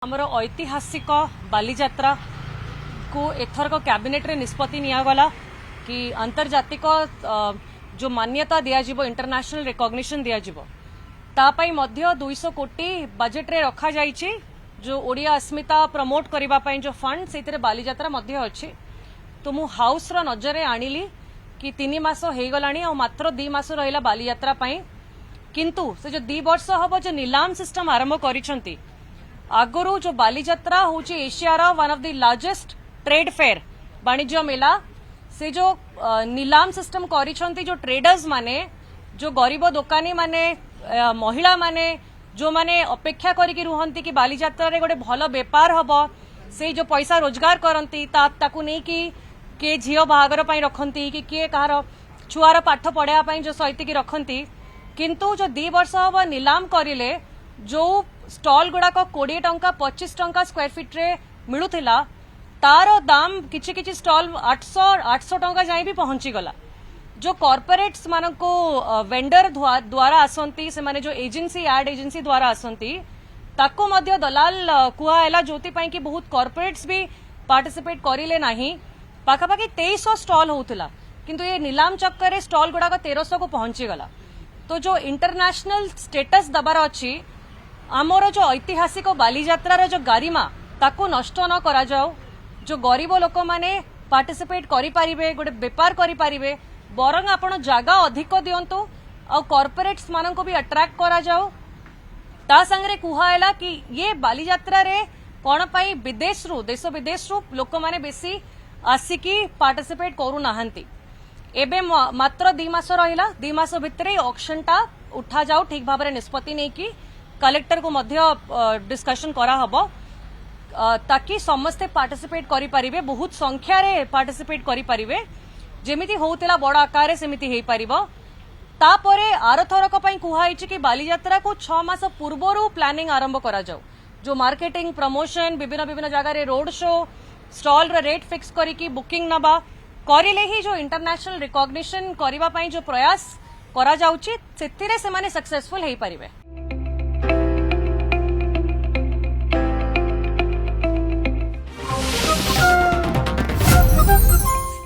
आमर ऐतिहासिक बालीजात्रा को एथरक कैबिनेट रे निष्पत्ति नियागला कि अंतर्जातिक जो मान्यता दियाजिबो इंटरनेशनल रिकॉग्निशन दियाजिबो तापाई मध्य 200 कोटी बजेट रे रखा जाइछि जो ओडिया अस्मिता प्रमोट करिबा पई जो फंड सेतिरे बालीजात्रा मध्य अछि। तो मु हाउस रो नजरे आनिली कि 3 मास हे गलानी और मात्र 2 मास रहिला बालीजात्रा पई, किंतु से जो 2 वर्ष हबो जो नीलाम सिस्टम आरंभ करिसंती आगुरु जो बालीजात्रा होची एशियार one of the largest trade fair वाणिज्य मेला से जो नीलाम सिस्टम करिसंती जो ट्रेडर्स माने जो गरीब दोकानी माने महिला माने जो माने अपेक्षा करिकि रुहंती कि बालीजात्रा रे गोटे भल बेपार हबो से जो पैसा रोजगार करंती ताकू नै कि के झियो बाहागर पई रखंती कि के कहार छुआर पाठ पढ़ाया पई जो सहित की रखंती, किंतु जो 2 वर्ष हबो नीलाम करिले जो स्टॉल गुड़ाक 20 टंका 25 टंका स्क्वायर फीट रे मिलुथिला तार दाम किछि किछि स्टॉल 800 टंका जाई भी पहुंची गला। जो कॉर्पोरेट्स मानको वेंडर द्वारा आसंती से माने जो एजेंसी एड एजेंसी द्वारा आसंती ताको मध्य दलाल कुआला जोति पई कि बहुत कॉर्पोरेट्स भी पार्टिसिपेट करिले नाही। पाखापाखि 2300 स्टॉल होउथिला किंतु ये नीलाम चक्कर रे स्टॉल गुड़ाक 1300 को पहुंची गला। तो जो इंटरनेशनल स्टेटस दबार अछि आमर जो ऐतिहासिक बालीजात्रार जो गारिमा ताको नष्ट न करा जाओ, जो गरीब लोक माने पार्टिसिपेट करि पारिबे गोटे बेपार करि पारिबे बरंग आपण जागा अधिक दियंतु और कॉर्पोरेट्स मानन को भी अट्रैक्ट करा जाओ। ता संगरे कुहायला कि ये बालीजात्रा रे कोन पई विदेश रु देश विदेश रु लोक माने बेसी आसिकी पार्टिसिपेट करू नाहंती। एबे मात्र 2 मास रहिला 2 मास भितरे ऑक्शन टा उठा जाओ ठीक भाबरे निष्पत्ति नै कि कलेक्टर को मध्य डिस्कशन करा हबो ताकि समस्ते पार्टिसिपेट करि परिबे बहुत संख्या रे पार्टिसिपेट करि परिबे जेमिति होउतेला बड़ आकार सेमिति हेई परिबो। तापरे आरथरक पई कुहाइछि कि बालीजात्रा को 6 मास पूर्वरु प्लानिंग आरंभ करा जाओ, जो मार्केटिंग प्रमोशन विभिन्न जगह रे रोड शो स्टॉल रे रेट फिक्स करिकि बुकिंग नबा करिले ही जो इंटरनेशनल रिकॉग्निशन करिबा पई जो प्रयास करा जाउछि सेतिरे से माने सक्सेसफुल हेई परिबे।